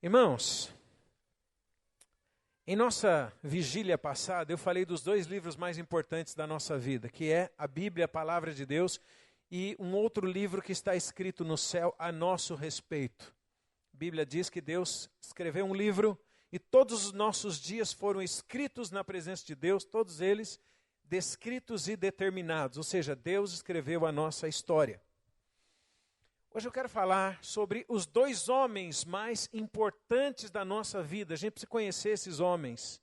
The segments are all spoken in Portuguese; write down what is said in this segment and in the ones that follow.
Irmãos, em nossa vigília passada, eu falei dos dois livros mais importantes da nossa vida, que é a Bíblia, a Palavra de Deus, e um outro livro que está escrito no céu a nosso respeito. A Bíblia diz que Deus escreveu um livro e todos os nossos dias foram escritos na presença de Deus, todos eles descritos e determinados, ou seja, Deus escreveu a nossa história. Hoje eu quero falar sobre os dois homens mais importantes da nossa vida. A gente precisa conhecer esses homens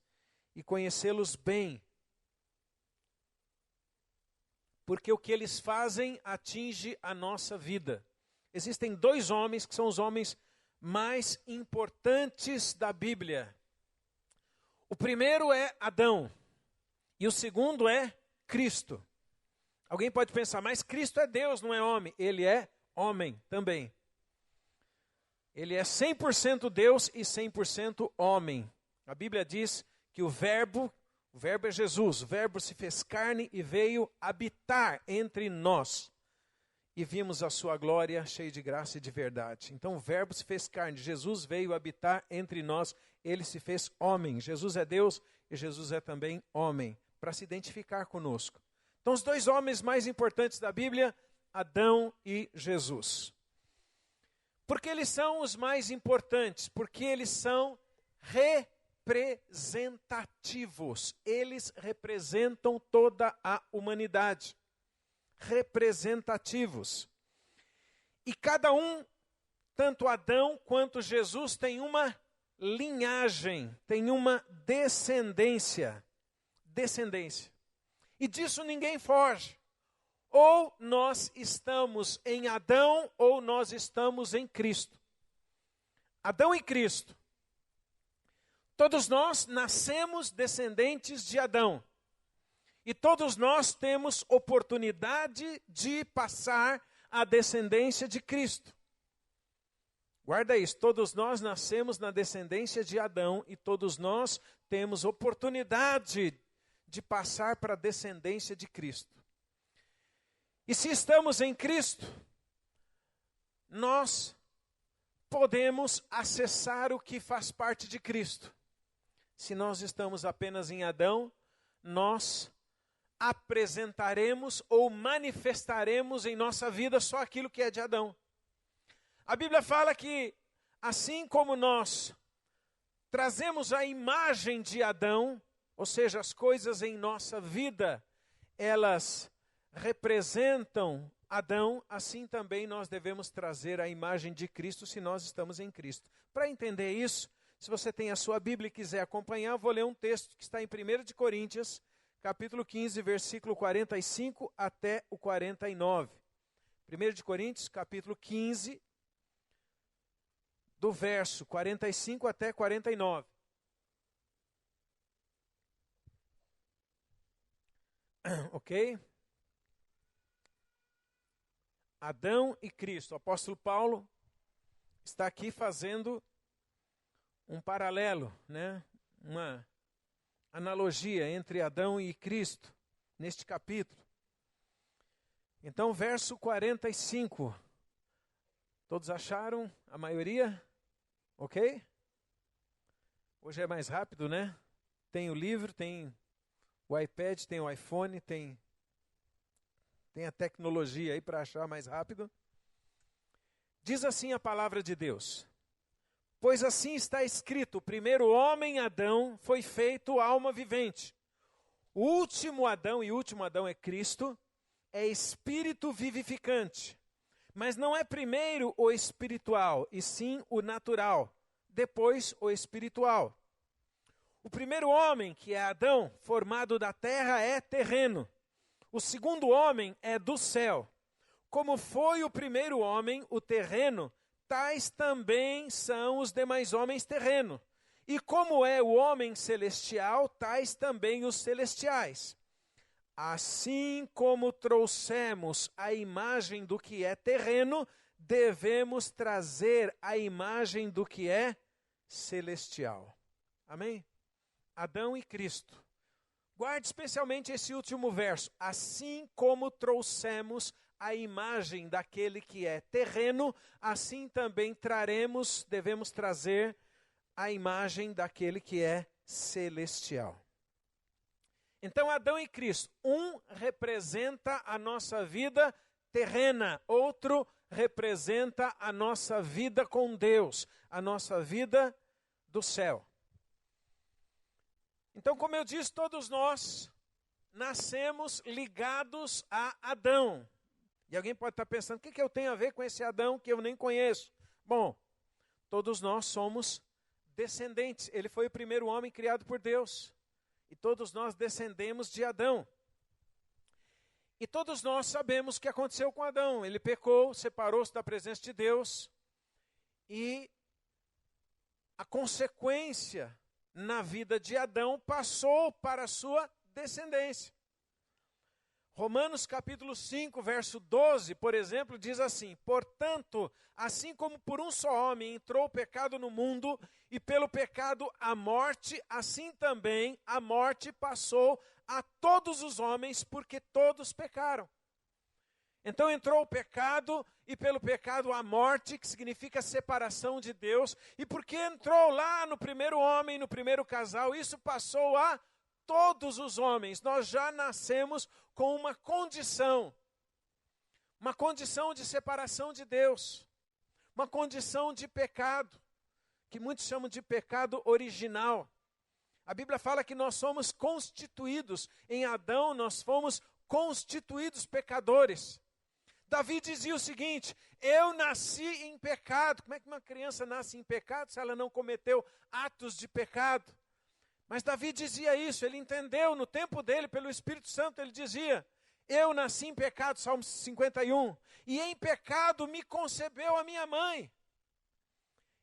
e conhecê-los bem. Porque o que eles fazem atinge a nossa vida. Existem dois homens que são os homens mais importantes da Bíblia. O primeiro é Adão e o segundo é Cristo. Alguém pode pensar, mas Cristo é Deus, não é homem. Ele é homem também. Ele é 100% Deus e 100% homem. A Bíblia diz que o verbo é Jesus, o verbo se fez carne e veio habitar entre nós. E vimos a sua glória cheia de graça e de verdade. Então o verbo se fez carne, Jesus veio habitar entre nós, ele se fez homem. Jesus é Deus e Jesus é também homem, para se identificar conosco. Então os dois homens mais importantes da Bíblia, Adão e Jesus. Por que eles são os mais importantes? Porque eles são representativos. Eles representam toda a humanidade. Representativos. E cada um, tanto Adão quanto Jesus, tem uma linhagem, tem uma descendência. E disso ninguém foge. Ou nós estamos em Adão, ou nós estamos em Cristo. Adão e Cristo. Todos nós nascemos descendentes de Adão. E todos nós temos oportunidade de passar a descendência de Cristo. Guarda isso, todos nós nascemos na descendência de Adão e todos nós temos oportunidade de passar para a descendência de Cristo. E se estamos em Cristo, nós podemos acessar o que faz parte de Cristo. Se nós estamos apenas em Adão, nós apresentaremos ou manifestaremos em nossa vida só aquilo que é de Adão. A Bíblia fala que, assim como nós trazemos a imagem de Adão, ou seja, as coisas em nossa vida, elas representam Adão, assim também nós devemos trazer a imagem de Cristo se nós estamos em Cristo. Para entender isso, se você tem a sua Bíblia e quiser acompanhar, eu vou ler um texto que está em 1 de Coríntios, capítulo 15, versículo 45 até o 49. 1 de Coríntios, capítulo 15, do verso 45 até 49. Ok? Adão e Cristo. O apóstolo Paulo está aqui fazendo um paralelo, né? Uma analogia entre Adão e Cristo, neste capítulo. Então, verso 45. Todos acharam? A maioria? Ok? Hoje é mais rápido, né? Tem o livro, tem o iPad, tem o iPhone, tem a tecnologia aí para achar mais rápido. Diz assim a palavra de Deus: pois assim está escrito, o primeiro homem, Adão, foi feito alma vivente. O último Adão, e o último Adão é Cristo, é espírito vivificante. Mas não é primeiro o espiritual, e sim o natural, depois o espiritual. O primeiro homem, que é Adão, formado da terra, é terreno. O segundo homem é do céu. Como foi o primeiro homem, o terreno, tais também são os demais homens terreno. E como é o homem celestial, tais também os celestiais. Assim como trouxemos a imagem do que é terreno, devemos trazer a imagem do que é celestial. Amém? Adão e Cristo. Guarde especialmente esse último verso. Assim como trouxemos a imagem daquele que é terreno, assim também devemos trazer a imagem daquele que é celestial. Então, Adão e Cristo, um representa a nossa vida terrena, outro representa a nossa vida com Deus, a nossa vida do céu. Então, como eu disse, todos nós nascemos ligados a Adão. E alguém pode estar pensando, o que eu tenho a ver com esse Adão que eu nem conheço? Bom, todos nós somos descendentes. Ele foi o primeiro homem criado por Deus. E todos nós descendemos de Adão. E todos nós sabemos o que aconteceu com Adão. Ele pecou, separou-se da presença de Deus. E a consequência na vida de Adão passou para a sua descendência. Romanos capítulo 5, verso 12, por exemplo, diz assim: portanto, assim como por um só homem entrou o pecado no mundo, e pelo pecado a morte, assim também a morte passou a todos os homens, porque todos pecaram. Então entrou o pecado, e pelo pecado a morte, que significa separação de Deus, e porque entrou lá no primeiro homem, no primeiro casal, isso passou a todos os homens. Nós já nascemos com uma condição de separação de Deus, uma condição de pecado, que muitos chamam de pecado original. A Bíblia fala que nós somos constituídos, em Adão nós fomos constituídos pecadores. Davi dizia o seguinte: eu nasci em pecado. Como é que uma criança nasce em pecado se ela não cometeu atos de pecado? Mas Davi dizia isso, ele entendeu no tempo dele, pelo Espírito Santo, ele dizia: eu nasci em pecado, Salmo 51, e em pecado me concebeu a minha mãe.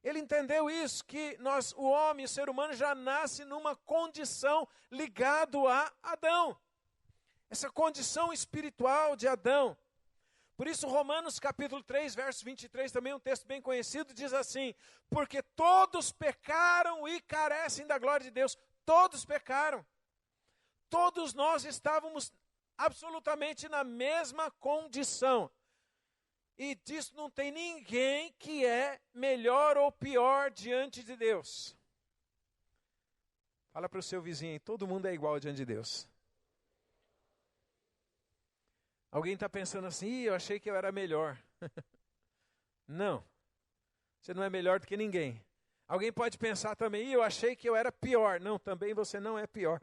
Ele entendeu isso, que o homem, o ser humano, já nasce numa condição ligado a Adão. Essa condição espiritual de Adão. Por isso, Romanos capítulo 3, verso 23, também um texto bem conhecido, diz assim: porque todos pecaram e carecem da glória de Deus. Todos pecaram. Todos nós estávamos absolutamente na mesma condição. E disso não tem ninguém que é melhor ou pior diante de Deus. Fala para o seu vizinho, todo mundo é igual diante de Deus. Alguém está pensando assim, eu achei que eu era melhor. Não, você não é melhor do que ninguém. Alguém pode pensar também, eu achei que eu era pior. Não, também você não é pior.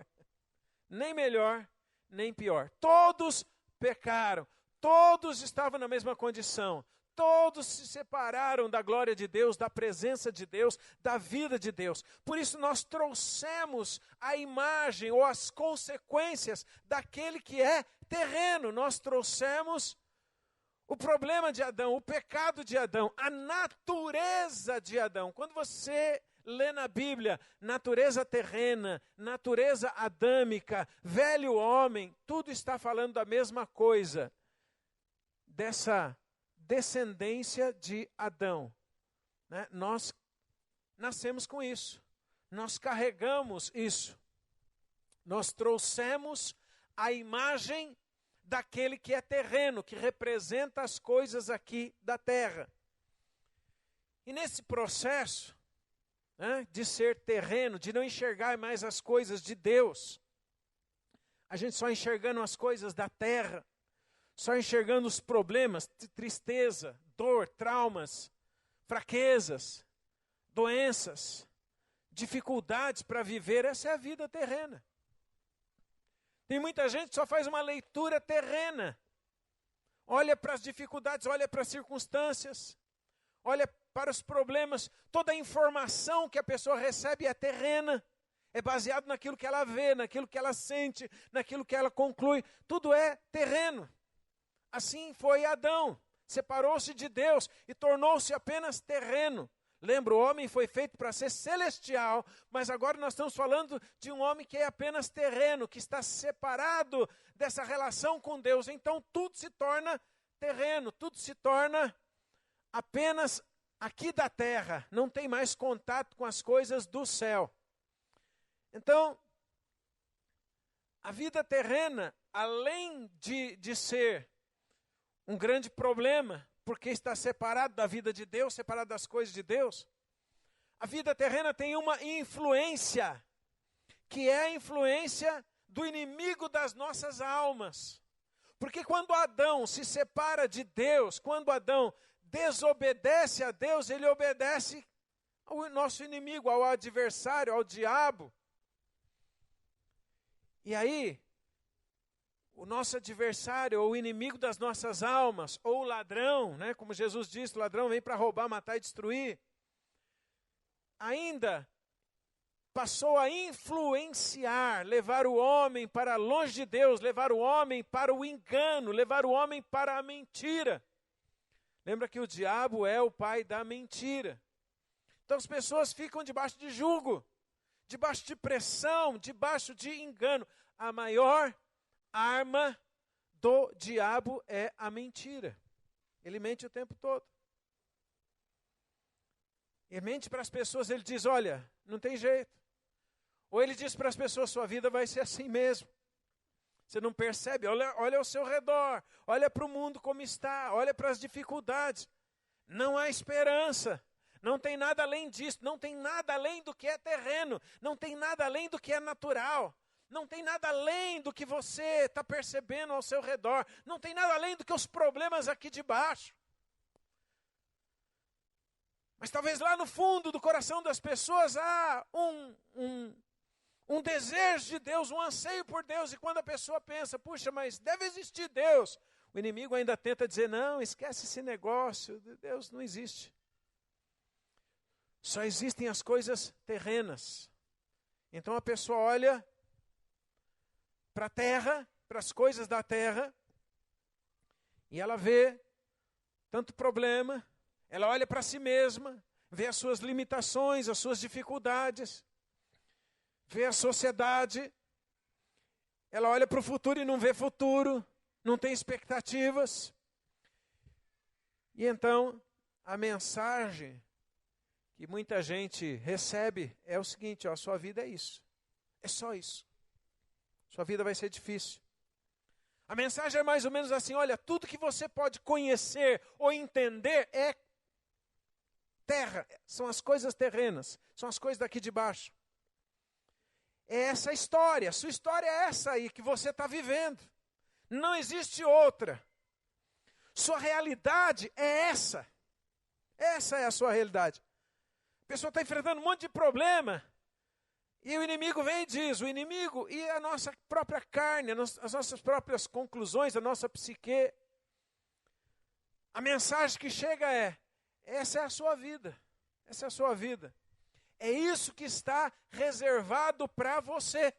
Nem melhor, nem pior. Todos pecaram, todos estavam na mesma condição. Todos se separaram da glória de Deus, da presença de Deus, da vida de Deus. Por isso nós trouxemos a imagem ou as consequências daquele que é terreno. Nós trouxemos o problema de Adão, o pecado de Adão, a natureza de Adão. Quando você lê na Bíblia, natureza terrena, natureza adâmica, velho homem, tudo está falando da mesma coisa, dessa descendência de Adão. Né? Nós nascemos com isso, nós carregamos isso, nós trouxemos a imagem daquele que é terreno, que representa as coisas aqui da terra. E nesse processo, né, de ser terreno, de não enxergar mais as coisas de Deus, a gente só enxergando as coisas da terra, só enxergando os problemas, tristeza, dor, traumas, fraquezas, doenças, dificuldades para viver, essa é a vida terrena. Tem muita gente que só faz uma leitura terrena. Olha para as dificuldades, olha para as circunstâncias, olha para os problemas. Toda a informação que a pessoa recebe é terrena. É baseado naquilo que ela vê, naquilo que ela sente, naquilo que ela conclui. Tudo é terreno. Assim foi Adão. Separou-se de Deus e tornou-se apenas terreno. Lembra, o homem foi feito para ser celestial, mas agora nós estamos falando de um homem que é apenas terreno, que está separado dessa relação com Deus. Então tudo se torna terreno, tudo se torna apenas aqui da terra, não tem mais contato com as coisas do céu. Então, a vida terrena, além de ser um grande problema, porque está separado da vida de Deus, separado das coisas de Deus, A vida terrena tem uma influência, que é a influência do inimigo das nossas almas. Porque quando Adão se separa de Deus, quando Adão desobedece a Deus, ele obedece ao nosso inimigo, ao adversário, ao diabo. E aí, o nosso adversário, ou o inimigo das nossas almas, ou o ladrão, né, como Jesus disse, o ladrão vem para roubar, matar e destruir, ainda passou a influenciar, levar o homem para longe de Deus, levar o homem para o engano, levar o homem para a mentira. Lembra que o diabo é o pai da mentira. Então as pessoas ficam debaixo de jugo, debaixo de pressão, debaixo de engano. A maior arma do diabo é a mentira. Ele mente o tempo todo. Ele mente para as pessoas, ele diz, olha, não tem jeito. Ou ele diz para as pessoas, sua vida vai ser assim mesmo. Você não percebe? Olha ao seu redor, olha para o mundo como está, olha para as dificuldades. Não há esperança, não tem nada além disso, não tem nada além do que é terreno, não tem nada além do que é natural, não tem nada além do que você está percebendo ao seu redor, não tem nada além do que os problemas aqui de baixo. Mas talvez lá no fundo do coração das pessoas há um desejo de Deus, um anseio por Deus. E quando a pessoa pensa, puxa, mas deve existir Deus, o inimigo ainda tenta dizer, não, esquece esse negócio, Deus não existe. Só existem as coisas terrenas. Então a pessoa olha para a terra, para as coisas da terra, e ela vê tanto problema. Ela olha para si mesma, vê as suas limitações, as suas dificuldades, vê a sociedade, ela olha para o futuro e não vê futuro, não tem expectativas. E então, a mensagem que muita gente recebe é o seguinte, ó, a sua vida é isso, é só isso. Sua vida vai ser difícil. A mensagem é mais ou menos assim, olha, tudo que você pode conhecer ou entender é terra, são as coisas terrenas, são as coisas daqui de baixo. É essa a história, a sua história é essa aí que você está vivendo. Não existe outra. Sua realidade é essa. Essa é a sua realidade. A pessoa está enfrentando um monte de problema, e o inimigo vem e diz, o inimigo e a nossa própria carne, as nossas próprias conclusões, a nossa psique. A mensagem que chega é, essa é a sua vida, essa é a sua vida. É isso que está reservado para você.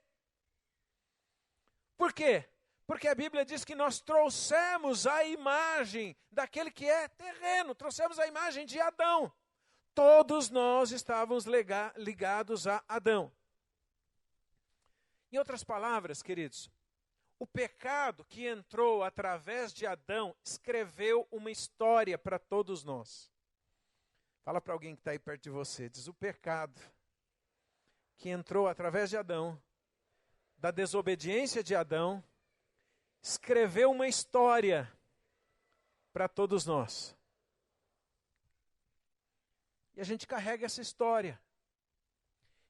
Por quê? Porque a Bíblia diz que nós trouxemos a imagem daquele que é terreno, trouxemos a imagem de Adão. Todos nós estávamos ligados a Adão. Em outras palavras, queridos, o pecado que entrou através de Adão escreveu uma história para todos nós. Fala para alguém que está aí perto de você, diz, o pecado que entrou através de Adão, da desobediência de Adão, escreveu uma história para todos nós. E a gente carrega essa história.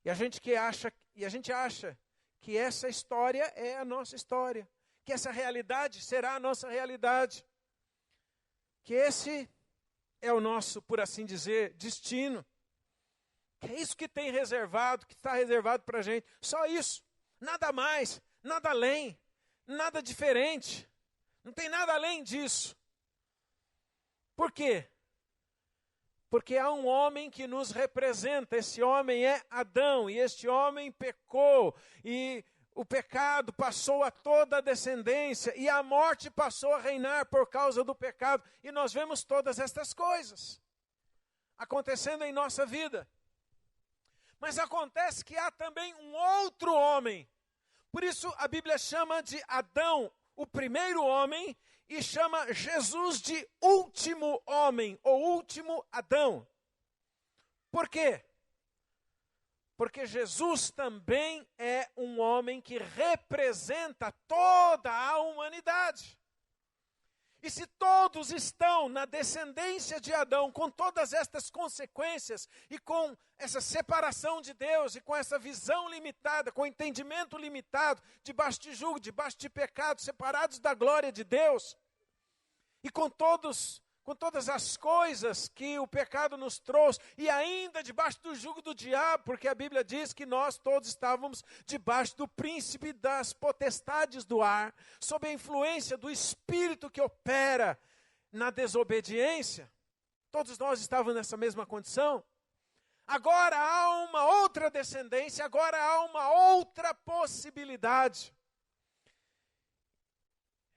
E a gente acha que essa história é a nossa história, que essa realidade será a nossa realidade, que esse é o nosso, por assim dizer, destino. Que é isso que tem reservado, que está reservado para a gente. Só isso, nada mais, nada além, nada diferente. Não tem nada além disso. Por quê? Porque há um homem que nos representa, esse homem é Adão, e este homem pecou, e o pecado passou a toda a descendência, e a morte passou a reinar por causa do pecado, e nós vemos todas estas coisas acontecendo em nossa vida. Mas acontece que há também um outro homem, por isso a Bíblia chama de Adão o primeiro homem, e chama Jesus de último homem, ou último Adão. Por quê? Porque Jesus também é um homem que representa toda a humanidade. E se todos estão na descendência de Adão, com todas estas consequências, e com essa separação de Deus, e com essa visão limitada, com entendimento limitado, debaixo de jugo, debaixo de pecado, separados da glória de Deus, e com todas as coisas que o pecado nos trouxe, e ainda debaixo do jugo do diabo, porque a Bíblia diz que nós todos estávamos debaixo do príncipe das potestades do ar, sob a influência do espírito que opera na desobediência. Todos nós estávamos nessa mesma condição. Agora há uma outra descendência, agora há uma outra possibilidade.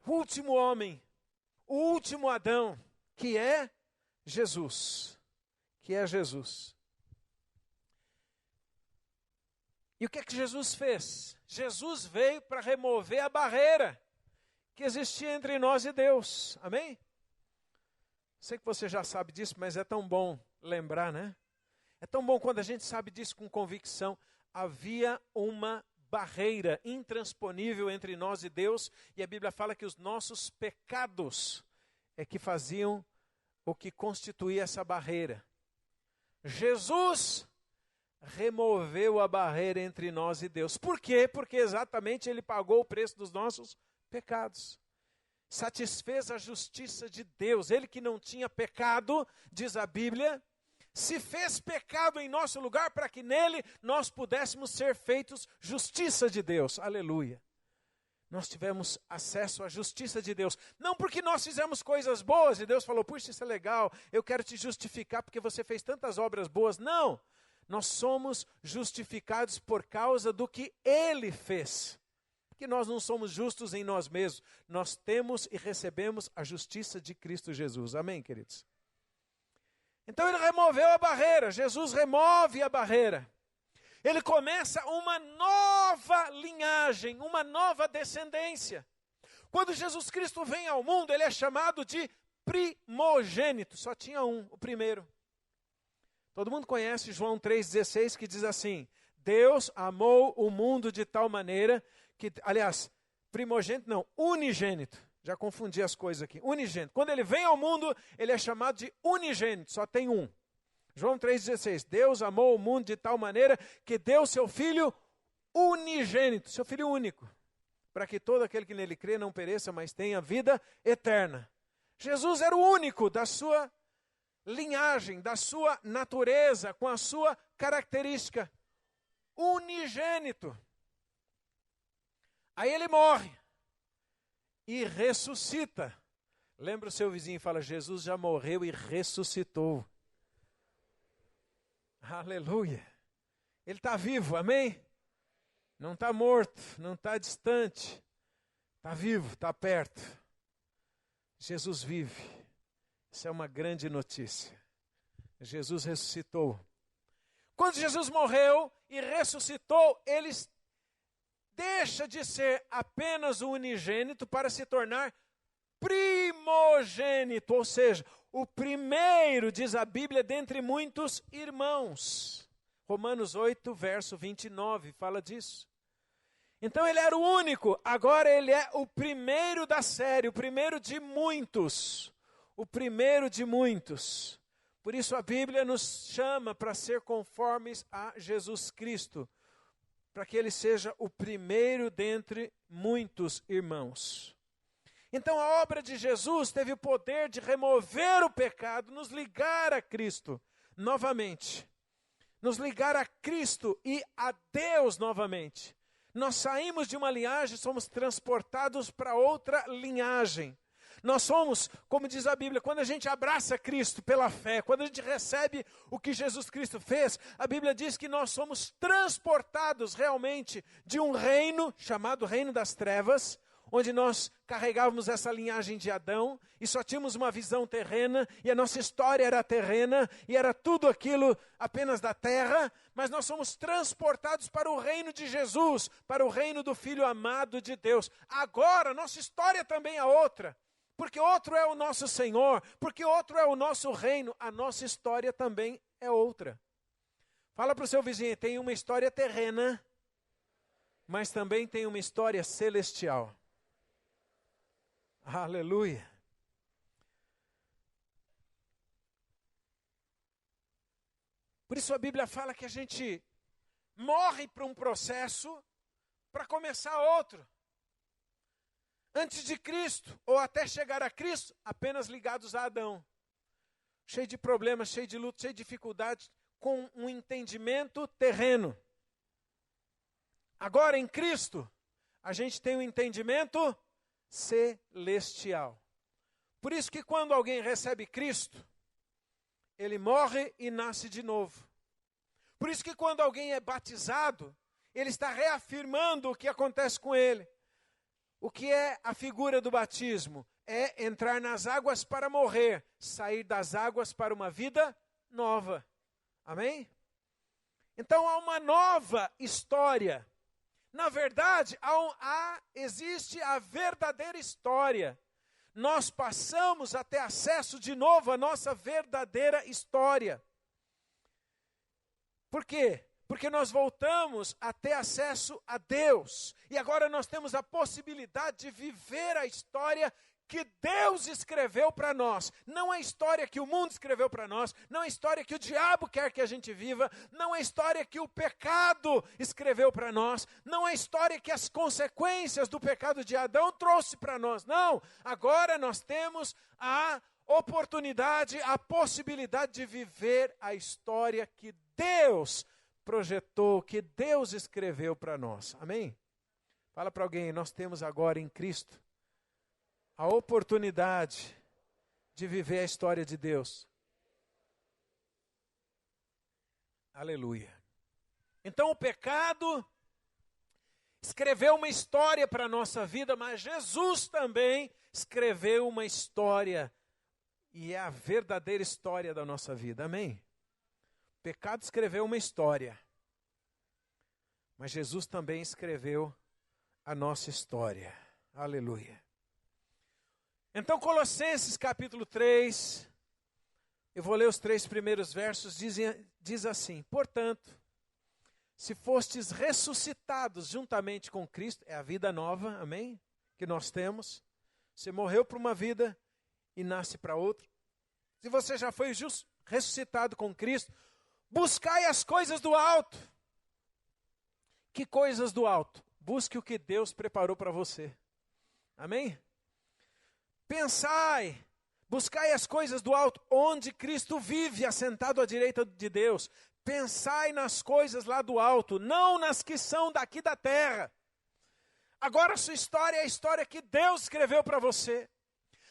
O último homem, o último Adão, que é Jesus. Que é Jesus. E o que é que Jesus fez? Jesus veio para remover a barreira que existia entre nós e Deus. Amém? Sei que você já sabe disso, mas é tão bom lembrar, né? É tão bom quando a gente sabe disso com convicção. Havia uma barreira intransponível entre nós e Deus, e a Bíblia fala que os nossos pecados é que faziam o que constituía essa barreira. Jesus removeu a barreira entre nós e Deus. Por quê? Porque exatamente Ele pagou o preço dos nossos pecados. Satisfez a justiça de Deus. Ele que não tinha pecado, diz a Bíblia, se fez pecado em nosso lugar para que nele nós pudéssemos ser feitos justiça de Deus. Aleluia. Nós tivemos acesso à justiça de Deus. Não porque nós fizemos coisas boas e Deus falou, puxa, isso é legal, eu quero te justificar porque você fez tantas obras boas. Não, nós somos justificados por causa do que Ele fez. Porque nós não somos justos em nós mesmos. Nós temos e recebemos a justiça de Cristo Jesus. Amém, queridos? Então Ele removeu a barreira. Jesus remove a barreira. Ele começa uma nova linhagem, uma nova descendência. Quando Jesus Cristo vem ao mundo, Ele é chamado de primogênito. Só tinha um, o primeiro. Todo mundo conhece João 3,16, que diz assim, Deus amou o mundo de tal maneira que, aliás, primogênito não, unigênito. Já confundi as coisas aqui. Unigênito. Quando Ele vem ao mundo, Ele é chamado de unigênito, só tem um. João 3,16, Deus amou o mundo de tal maneira que deu seu Filho unigênito, seu Filho único, para que todo aquele que nele crê não pereça, mas tenha vida eterna. Jesus era o único da sua linhagem, da sua natureza, com a sua característica, unigênito. Aí Ele morre e ressuscita. Lembra o seu vizinho e fala, Jesus já morreu e ressuscitou. Aleluia. Ele está vivo, amém? Não está morto, não está distante. Está vivo, está perto. Jesus vive. Isso é uma grande notícia. Jesus ressuscitou. Quando Jesus morreu e ressuscitou, Ele deixa de ser apenas o unigênito para se tornar primogênito, ou seja, o primeiro, diz a Bíblia, dentre muitos irmãos. Romanos 8, verso 29, fala disso. Então Ele era o único, agora Ele é o primeiro da série, o primeiro de muitos. O primeiro de muitos. Por isso a Bíblia nos chama para ser conformes a Jesus Cristo, para que Ele seja o primeiro dentre muitos irmãos. Então a obra de Jesus teve o poder de remover o pecado, nos ligar a Cristo novamente. Nos ligar a Cristo e a Deus novamente. Nós saímos de uma linhagem, somos transportados para outra linhagem. Nós somos, como diz a Bíblia, quando a gente abraça Cristo pela fé, quando a gente recebe o que Jesus Cristo fez, a Bíblia diz que nós somos transportados realmente de um reino chamado Reino das Trevas, onde nós carregávamos essa linhagem de Adão e só tínhamos uma visão terrena e a nossa história era terrena e era tudo aquilo apenas da terra, mas nós somos transportados para o reino de Jesus, para o reino do Filho amado de Deus. Agora, nossa história também é outra, porque outro é o nosso Senhor, porque outro é o nosso reino, a nossa história também é outra. Fala para o seu vizinho, tem uma história terrena, mas também tem uma história celestial. Aleluia. Por isso a Bíblia fala que a gente morre para um processo para começar outro. Antes de Cristo, ou até chegar a Cristo, apenas ligados a Adão. Cheio de problemas, cheio de luta, cheio de dificuldades, com um entendimento terreno. Agora em Cristo, a gente tem um entendimento celestial. Por isso que quando alguém recebe Cristo, ele morre e nasce de novo. Por isso que quando alguém é batizado, ele está reafirmando o que acontece com ele. O que é a figura do batismo? É entrar nas águas para morrer, sair das águas para uma vida nova. Amém? Então há uma nova história. Na verdade, existe a verdadeira história. Nós passamos a ter acesso de novo à nossa verdadeira história. Por quê? Porque nós voltamos a ter acesso a Deus. E agora nós temos a possibilidade de viver a história que Deus escreveu para nós. Não é a história que o mundo escreveu para nós. Não é a história que o diabo quer que a gente viva. Não é a história que o pecado escreveu para nós. Não é a história que as consequências do pecado de Adão trouxe para nós. Não. Agora nós temos a oportunidade, a possibilidade de viver a história que Deus projetou, que Deus escreveu para nós. Amém? Fala para alguém, nós temos agora em Cristo a oportunidade de viver a história de Deus. Aleluia. Então o pecado escreveu uma história para a nossa vida, mas Jesus também escreveu uma história, e é a verdadeira história da nossa vida. Amém? O pecado escreveu uma história, mas Jesus também escreveu a nossa história. Aleluia. Então, Colossenses capítulo 3, eu vou ler os 3 primeiros versos, diz assim: portanto, se fostes ressuscitados juntamente com Cristo, é a vida nova, amém? Que nós temos. Você morreu para uma vida e nasce para outra. Se você já foi ressuscitado com Cristo, buscai as coisas do alto. Que coisas do alto? Busque o que Deus preparou para você. Amém? Pensai, buscai as coisas do alto, onde Cristo vive, assentado à direita de Deus. Pensai nas coisas lá do alto, não nas que são daqui da terra. Agora a sua história é a história que Deus escreveu para você.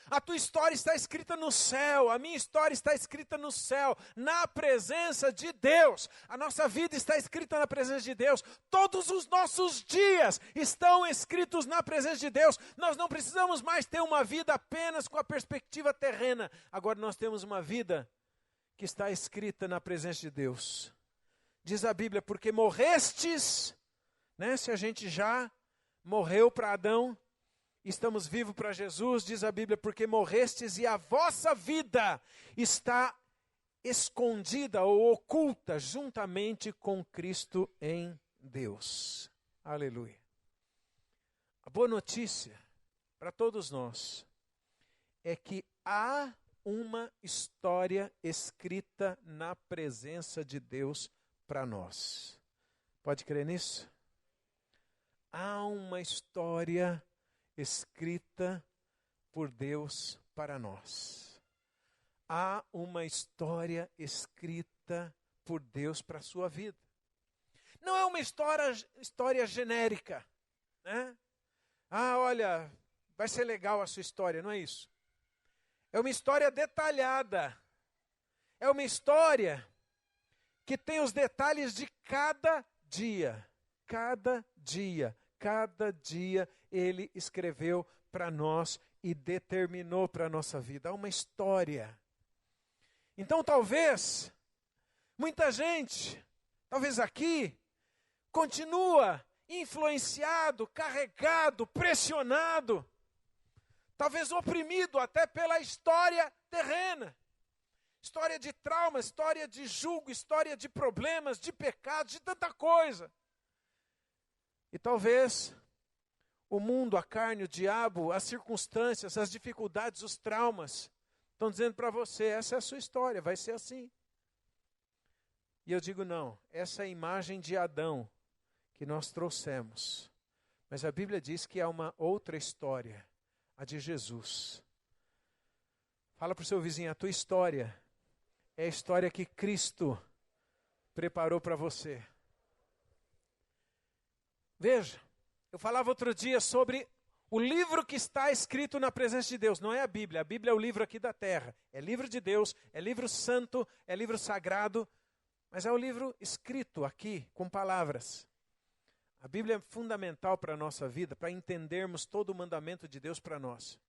A tua história está escrita no céu, a minha história está escrita no céu, na presença de Deus. A nossa vida está escrita na presença de Deus. Todos os nossos dias estão escritos na presença de Deus. Nós não precisamos mais ter uma vida apenas com a perspectiva terrena. Agora nós temos uma vida que está escrita na presença de Deus. Diz a Bíblia, porque morrestes, né? Se a gente já morreu para Adão, estamos vivos para Jesus, diz a Bíblia, porque morrestes e a vossa vida está escondida ou oculta juntamente com Cristo em Deus. Aleluia. A boa notícia para todos nós é que há uma história escrita na presença de Deus para nós. Pode crer nisso? Há uma história escrita por Deus para nós. Há uma história escrita por Deus para a sua vida. Não é uma história genérica, né? Ah, olha, vai ser legal a sua história, não é isso. É uma história detalhada. É uma história que tem os detalhes de cada dia. Cada dia. Cada dia Ele escreveu para nós e determinou para a nossa vida. Há uma história. Então talvez, muita gente, talvez aqui, continua influenciado, carregado, pressionado, talvez oprimido até pela história terrena. História de trauma, história de julgo, história de problemas, de pecados, de tanta coisa. E talvez o mundo, a carne, o diabo, as circunstâncias, as dificuldades, os traumas, estão dizendo para você, essa é a sua história, vai ser assim. E eu digo, não, essa é a imagem de Adão que nós trouxemos. Mas a Bíblia diz que há uma outra história, a de Jesus. Fala para o seu vizinho, a tua história é a história que Cristo preparou para você. Veja, eu falava outro dia sobre o livro que está escrito na presença de Deus. Não é a Bíblia é o livro aqui da terra. É livro de Deus, é livro santo, é livro sagrado, mas é o livro escrito aqui, com palavras. A Bíblia é fundamental para a nossa vida, para entendermos todo o mandamento de Deus para nós.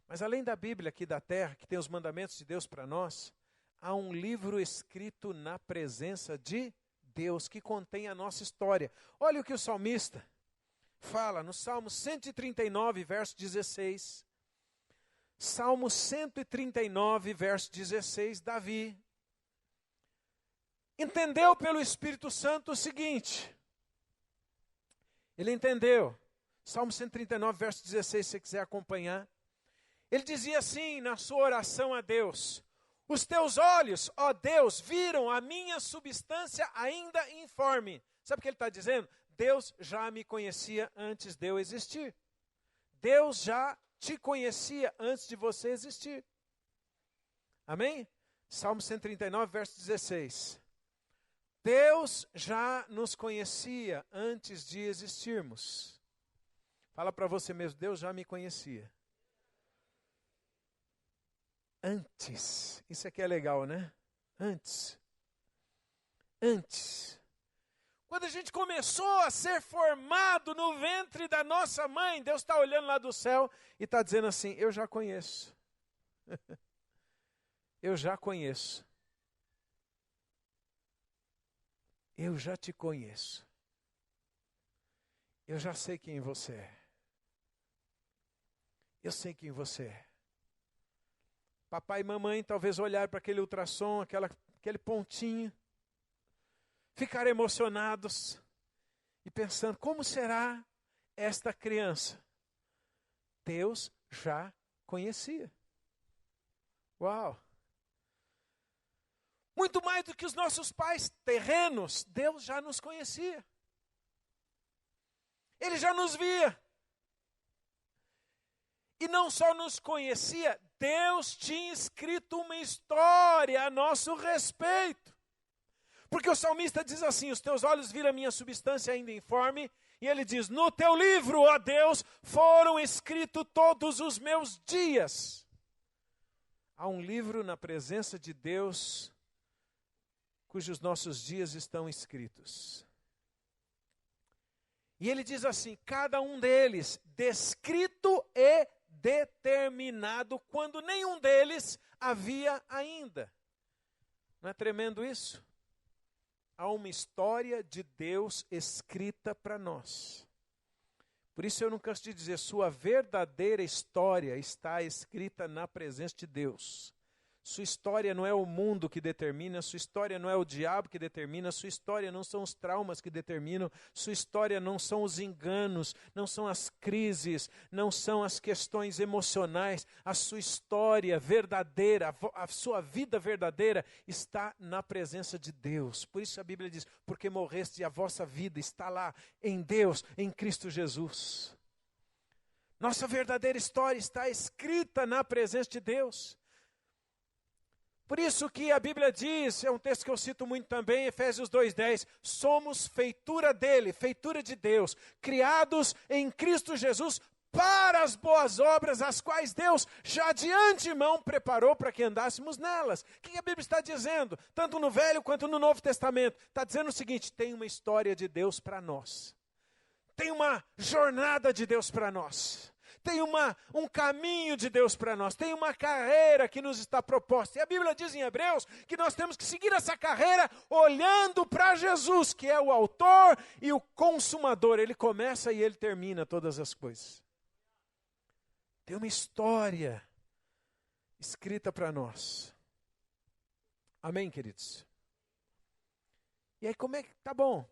Mas além da Bíblia aqui da terra, que tem os mandamentos de Deus para nós, há um livro escrito na presença de Deus, que contém a nossa história. Olha o que o salmista fala no Salmo 139, verso 16. Salmo 139, verso 16, Davi entendeu pelo Espírito Santo o seguinte. Ele entendeu. Salmo 139, verso 16, se você quiser acompanhar. Ele dizia assim na sua oração a Deus: os teus olhos, ó Deus, viram a minha substância ainda informe. Sabe o que ele está dizendo? Deus já me conhecia antes de eu existir. Deus já te conhecia antes de você existir. Amém? Salmo 139, verso 16. Deus já nos conhecia antes de existirmos. Fala para você mesmo, Deus já me conhecia. Antes. Isso aqui é legal, né? Antes. Quando a gente começou a ser formado no ventre da nossa mãe, Deus está olhando lá do céu e está dizendo assim, eu já conheço. Eu já conheço. Eu já te conheço. Eu já sei quem você é. Eu sei quem você é. Papai e mamãe talvez olharam para aquele ultrassom, aquele pontinho, ficaram emocionados e pensando, como será esta criança? Deus já conhecia. Uau! Muito mais do que os nossos pais terrenos, Deus já nos conhecia. Ele já nos via. E não só nos conhecia, Deus tinha escrito uma história a nosso respeito. Porque o salmista diz assim, os teus olhos viram a minha substância ainda informe, e ele diz, no teu livro, ó Deus, foram escritos todos os meus dias. Há um livro na presença de Deus, cujos nossos dias estão escritos. E ele diz assim, cada um deles descrito e determinado, quando nenhum deles havia ainda. Não é tremendo isso? Há uma história de Deus escrita para nós. Por isso eu não canso de dizer, sua verdadeira história está escrita na presença de Deus. Sua história não é o mundo que determina, sua história não é o diabo que determina, sua história não são os traumas que determinam, sua história não são os enganos, não são as crises, não são as questões emocionais. A sua história verdadeira, a sua vida verdadeira está na presença de Deus. Por isso a Bíblia diz, porque morreste e a vossa vida está lá em Deus, em Cristo Jesus. Nossa verdadeira história está escrita na presença de Deus. Por isso que a Bíblia diz, é um texto que eu cito muito também, Efésios 2:10, somos feitura dele, feitura de Deus, criados em Cristo Jesus para as boas obras, as quais Deus já de antemão preparou para que andássemos nelas. O que a Bíblia está dizendo? Tanto no Velho quanto no Novo Testamento. Está dizendo o seguinte, tem uma história de Deus para nós. Tem uma jornada de Deus para nós. Tem um caminho de Deus para nós, tem uma carreira que nos está proposta. E a Bíblia diz em Hebreus que nós temos que seguir essa carreira olhando para Jesus, que é o autor e o consumador. Ele começa e ele termina todas as coisas. Tem uma história escrita para nós. Amém, queridos? E aí como é que, tá bom.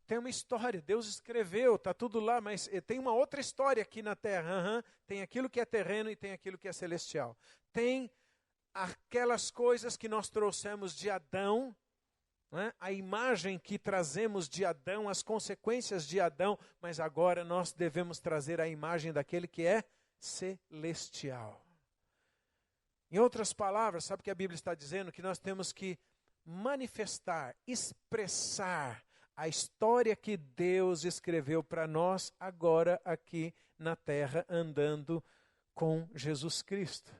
Tem uma história, Deus escreveu, está tudo lá, mas tem uma outra história aqui na terra. Tem aquilo que é terreno e tem aquilo que é celestial. Tem aquelas coisas que nós trouxemos de Adão, não é? A imagem que trazemos de Adão, as consequências de Adão, mas agora nós devemos trazer a imagem daquele que é celestial. Em outras palavras, sabe o que a Bíblia está dizendo? Que nós temos que manifestar, expressar a história que Deus escreveu para nós agora aqui na terra, andando com Jesus Cristo.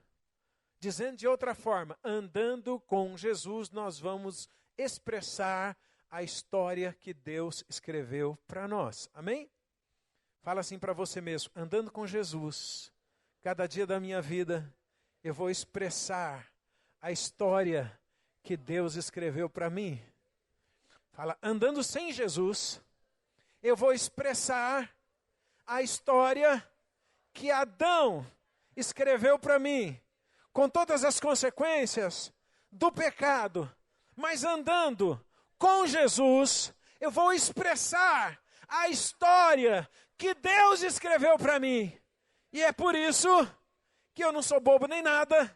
Dizendo de outra forma, andando com Jesus, nós vamos expressar a história que Deus escreveu para nós. Amém? Fala assim para você mesmo, andando com Jesus, cada dia da minha vida, eu vou expressar a história que Deus escreveu para mim. Fala, andando sem Jesus, eu vou expressar a história que Adão escreveu para mim, com todas as consequências do pecado. Mas andando com Jesus, eu vou expressar a história que Deus escreveu para mim. E é por isso que eu não sou bobo nem nada.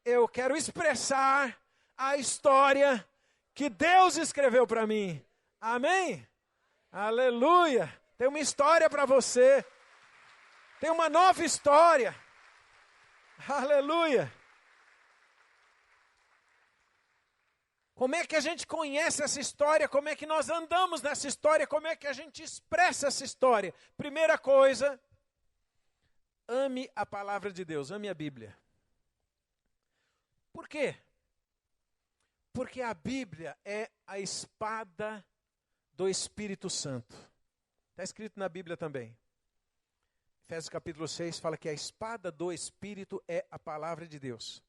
Eu quero expressar a história que Deus escreveu para mim. Amém? Aleluia! Tem uma história para você. Tem uma nova história. Aleluia! Como é que a gente conhece essa história? Como é que nós andamos nessa história? Como é que a gente expressa essa história? Primeira coisa, ame a palavra de Deus, ame a Bíblia. Por quê? Porque a Bíblia é a espada do Espírito Santo. Está escrito na Bíblia também. Efésios capítulo 6 fala que a espada do Espírito é a palavra de Deus.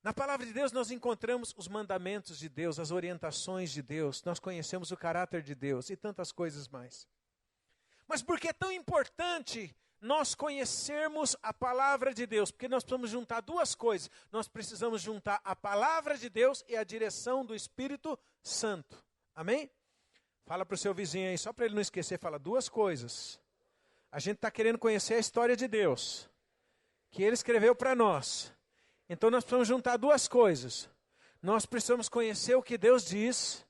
Na palavra de Deus nós encontramos os mandamentos de Deus, as orientações de Deus, nós conhecemos o caráter de Deus e tantas coisas mais. Mas por que é tão importante nós conhecermos a palavra de Deus? Porque nós precisamos juntar duas coisas. Nós precisamos juntar a palavra de Deus e a direção do Espírito Santo. Amém? Fala para o seu vizinho aí, só para ele não esquecer, fala duas coisas. A gente está querendo conhecer a história de Deus, que Ele escreveu para nós. Então nós precisamos juntar duas coisas. Nós precisamos conhecer o que Deus diz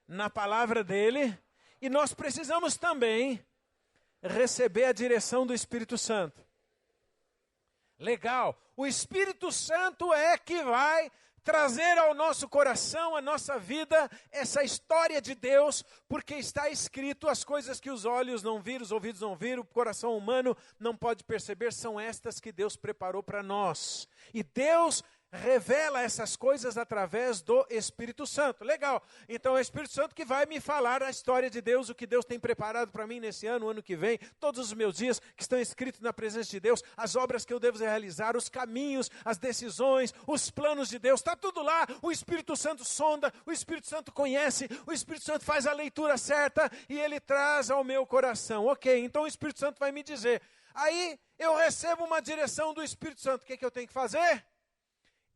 na palavra dEle, e nós precisamos também receber a direção do Espírito Santo. Legal. O Espírito Santo é que vai trazer ao nosso coração, à nossa vida, essa história de Deus, porque está escrito as coisas que os olhos não viram, os ouvidos não viram, o coração humano não pode perceber, são estas que Deus preparou para nós. E Deus revela essas coisas através do Espírito Santo. Legal. Então é o Espírito Santo que vai me falar a história de Deus, o que Deus tem preparado para mim nesse ano, o ano que vem, todos os meus dias que estão escritos na presença de Deus, as obras que eu devo realizar, os caminhos, as decisões, os planos de Deus, está tudo lá. O Espírito Santo sonda, o Espírito Santo conhece, o Espírito Santo faz a leitura certa e ele traz ao meu coração. Ok, então o Espírito Santo vai me dizer. Aí eu recebo uma direção do Espírito Santo. O que eu tenho que fazer?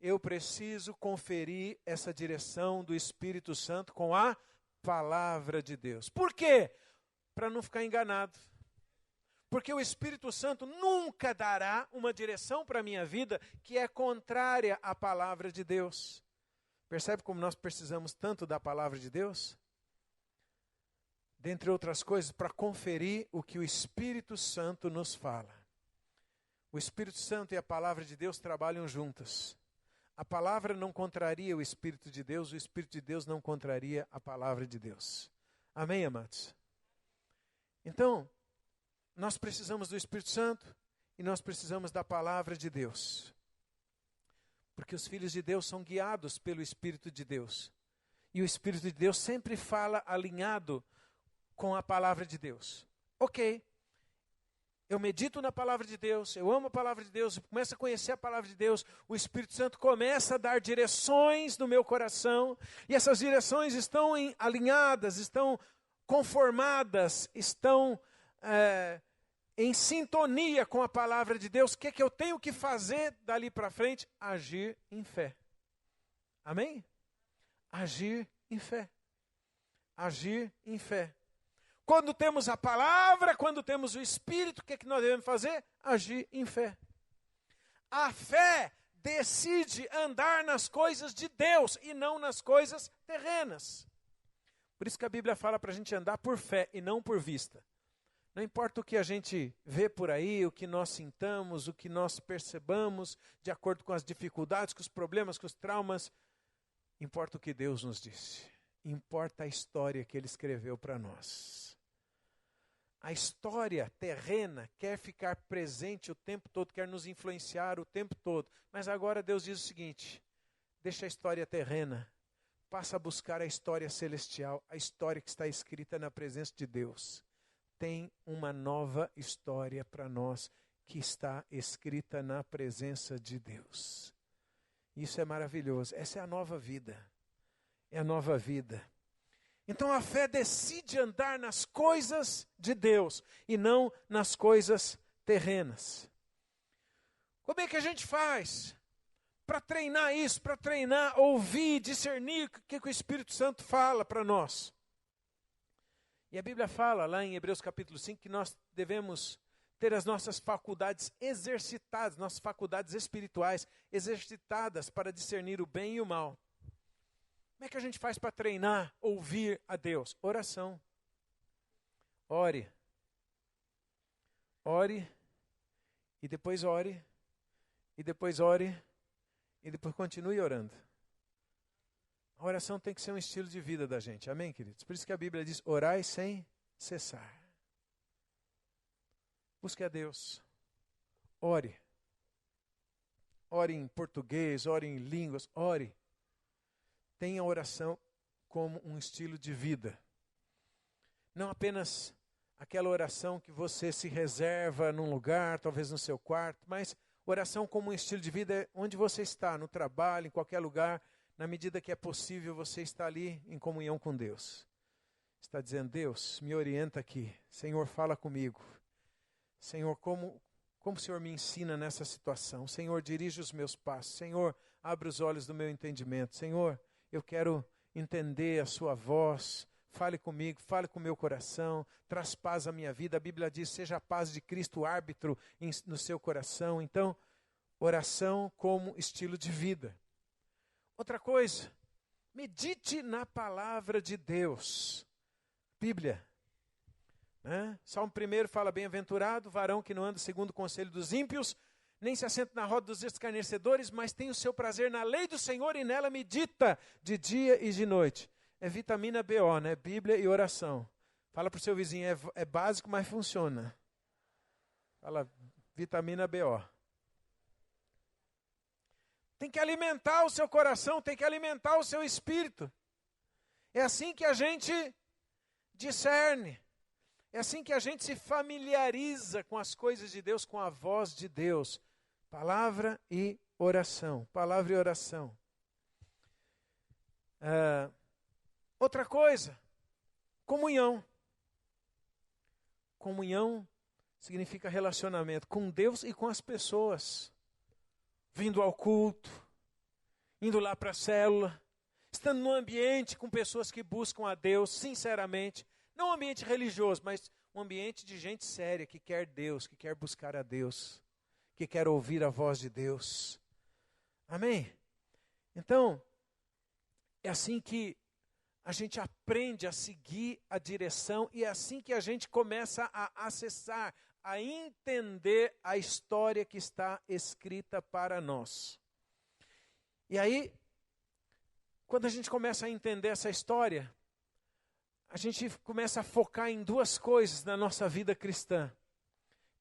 Eu preciso conferir essa direção do Espírito Santo com a palavra de Deus. Por quê? Para não ficar enganado. Porque o Espírito Santo nunca dará uma direção para a minha vida que é contrária à palavra de Deus. Percebe como nós precisamos tanto da palavra de Deus? Dentre outras coisas, para conferir o que o Espírito Santo nos fala. O Espírito Santo e a palavra de Deus trabalham juntas. A palavra não contraria o Espírito de Deus, o Espírito de Deus não contraria a palavra de Deus. Amém, amados? Então, nós precisamos do Espírito Santo e nós precisamos da palavra de Deus. Porque os filhos de Deus são guiados pelo Espírito de Deus. E o Espírito de Deus sempre fala alinhado com a palavra de Deus. Ok. Eu medito na palavra de Deus, eu amo a palavra de Deus, eu começo a conhecer a palavra de Deus, o Espírito Santo começa a dar direções no meu coração, e essas direções estão alinhadas, estão conformadas, estão em sintonia com a palavra de Deus. O que é que eu tenho que fazer dali para frente? Agir em fé. Amém? Agir em fé. Agir em fé. Quando temos a palavra, quando temos o Espírito, o que é que nós devemos fazer? Agir em fé. A fé decide andar nas coisas de Deus e não nas coisas terrenas. Por isso que a Bíblia fala para a gente andar por fé e não por vista. Não importa o que a gente vê por aí, o que nós sintamos, o que nós percebamos, de acordo com as dificuldades, com os problemas, com os traumas, importa o que Deus nos disse. Importa a história que Ele escreveu para nós. A história terrena quer ficar presente o tempo todo, quer nos influenciar o tempo todo. Mas agora Deus diz o seguinte: deixa a história terrena, passa a buscar a história celestial, a história que está escrita na presença de Deus. Tem uma nova história para nós que está escrita na presença de Deus. Isso é maravilhoso. Essa é a nova vida. É a nova vida. Então a fé decide andar nas coisas de Deus e não nas coisas terrenas. Como é que a gente faz para treinar isso, para treinar, ouvir, discernir o que o Espírito Santo fala para nós? E a Bíblia fala lá em Hebreus capítulo 5 que nós devemos ter as nossas faculdades exercitadas, nossas faculdades espirituais exercitadas para discernir o bem e o mal. Como é que a gente faz para treinar, ouvir a Deus? Oração. Ore. Ore, e depois ore, e depois ore, e depois continue orando. A oração tem que ser um estilo de vida da gente, amém, queridos? Por isso que a Bíblia diz, orai sem cessar. Busque a Deus. Ore. Ore em português, ore em línguas, ore. Tenha a oração como um estilo de vida. Não apenas aquela oração que você se reserva num lugar, talvez no seu quarto, mas oração como um estilo de vida onde você está, no trabalho, em qualquer lugar, na medida que é possível você está ali em comunhão com Deus. Está dizendo, Deus, me orienta aqui. Senhor, fala comigo. Senhor, como o Senhor me ensina nessa situação? Senhor, dirige os meus passos. Senhor, abre os olhos do meu entendimento. Senhor, eu quero entender a sua voz. Fale comigo, fale com o meu coração. Traz paz à minha vida. A Bíblia diz, seja a paz de Cristo árbitro no seu coração. Então, oração como estilo de vida. Outra coisa, medite na palavra de Deus. Bíblia. Salmo 1 fala, bem-aventurado o varão que não anda segundo o conselho dos ímpios, nem se assenta na roda dos escarnecedores, mas tem o seu prazer na lei do Senhor e nela medita de dia e de noite. É vitamina BO, né? Bíblia e oração. Fala para o seu vizinho, é básico, mas funciona. Fala, vitamina BO. Tem que alimentar o seu coração, tem que alimentar o seu espírito. É assim que a gente discerne. É assim que a gente se familiariza com as coisas de Deus, com a voz de Deus. Palavra e oração. Palavra e oração. Outra coisa, comunhão. Comunhão significa relacionamento com Deus e com as pessoas. Vindo ao culto, indo lá para a célula, estando num ambiente com pessoas que buscam a Deus, sinceramente. Não um ambiente religioso, mas um ambiente de gente séria, que quer Deus, que quer buscar a Deus, que quer ouvir a voz de Deus. Amém? Então, é assim que a gente aprende a seguir a direção e é assim que a gente começa a acessar, a entender a história que está escrita para nós. E aí, quando a gente começa a entender essa história, a gente começa a focar em duas coisas na nossa vida cristã,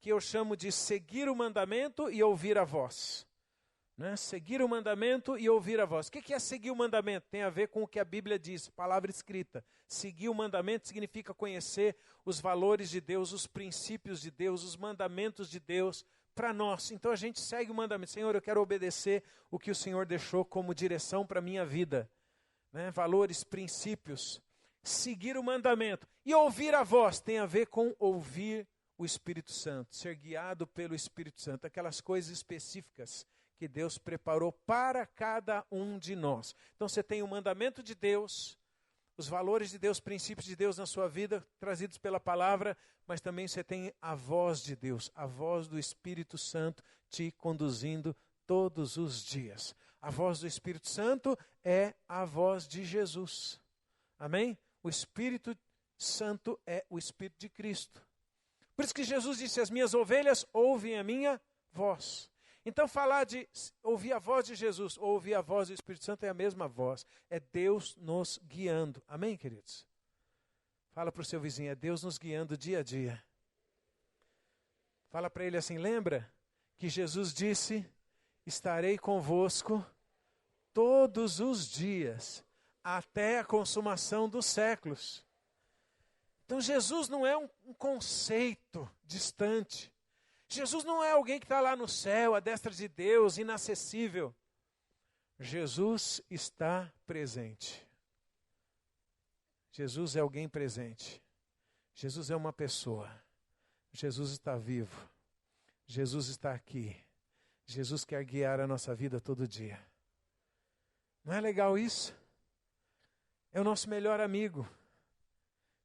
que eu chamo de seguir o mandamento e ouvir a voz. Seguir o mandamento e ouvir a voz. O que é seguir o mandamento? Tem a ver com o que a Bíblia diz, palavra escrita. Seguir o mandamento significa conhecer os valores de Deus, os princípios de Deus, os mandamentos de Deus para nós. Então a gente segue o mandamento. Senhor, eu quero obedecer o que o Senhor deixou como direção para a minha vida. Valores, princípios. Seguir o mandamento. E ouvir a voz tem a ver com ouvir o Espírito Santo, ser guiado pelo Espírito Santo, aquelas coisas específicas que Deus preparou para cada um de nós. Então você tem o mandamento de Deus, os valores de Deus, princípios de Deus na sua vida, trazidos pela palavra, mas também você tem a voz de Deus, a voz do Espírito Santo te conduzindo todos os dias. A voz do Espírito Santo é a voz de Jesus. Amém? O Espírito Santo é o Espírito de Cristo. Por isso que Jesus disse, as minhas ovelhas ouvem a minha voz. Então falar de ouvir a voz de Jesus ou ouvir a voz do Espírito Santo é a mesma voz. É Deus nos guiando. Amém, queridos? Fala para o seu vizinho, é Deus nos guiando dia a dia. Fala para ele assim, lembra que Jesus disse, estarei convosco todos os dias, até a consumação dos séculos. Então Jesus não é um conceito distante. Jesus não é alguém que está lá no céu, à destra de Deus, inacessível. Jesus está presente. Jesus é alguém presente. Jesus é uma pessoa. Jesus está vivo. Jesus está aqui. Jesus quer guiar a nossa vida todo dia. Não é legal isso? É o nosso melhor amigo.